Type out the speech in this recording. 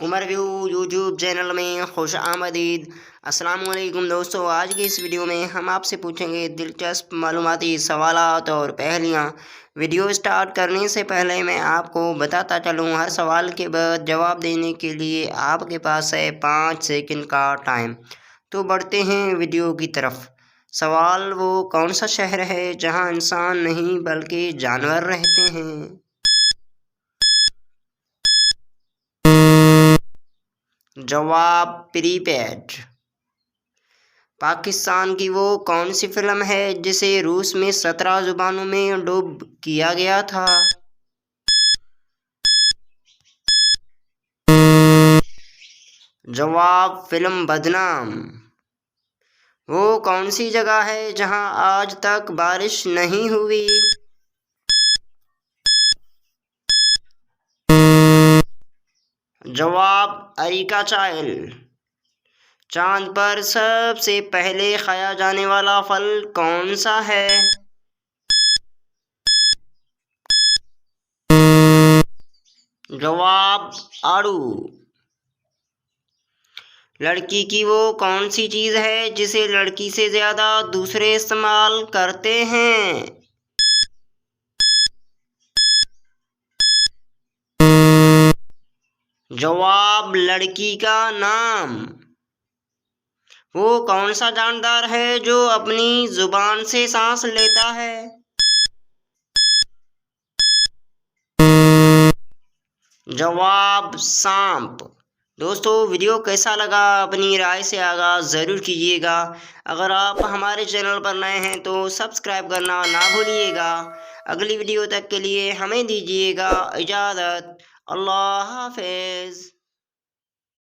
Umar view YouTube channel में खुश आमदीद। अस्सलाम वालेकुम दोस्तों, आज की इस वीडियो में हम आपसे पूछेंगे दिलचस्प मालूमाती सवालात और पहेलियाँ। वीडियो स्टार्ट करने से पहले मैं आपको बताता चलूँ, हर सवाल के बाद जवाब देने के लिए आपके पास है 5 सेकंड का टाइम। तो बढ़ते हैं वीडियो की तरफ। सवाल, वो कौन सा शहर है जहाँ इंसान नहीं बल्कि जानवर रहते हैं? जवाब प्रीपेड। पाकिस्तान की वो कौन सी फिल्म है जिसे रूस में 17 जुबानों में डब किया गया था? जवाब फिल्म बदनाम। वो कौन सी जगह है जहां आज तक बारिश नहीं हुई? जवाब अरिका चाइल। चांद पर सबसे पहले खाया जाने वाला फल कौन सा है? जवाब आड़ू। लड़की की वो कौन सी चीज़ है जिसे लड़की से ज़्यादा दूसरे इस्तेमाल करते हैं? जवाब लड़की का नाम। वो कौन सा जानदार है जो अपनी जुबान से सांस लेता है? जवाब सांप। दोस्तों, वीडियो कैसा लगा अपनी राय से आगाज़ ज़रूर कीजिएगा। अगर आप हमारे चैनल पर नए हैं तो सब्सक्राइब करना ना भूलिएगा। अगली वीडियो तक के लिए हमें दीजिएगा इजाज़त। अल्लाह हाफ़िज़।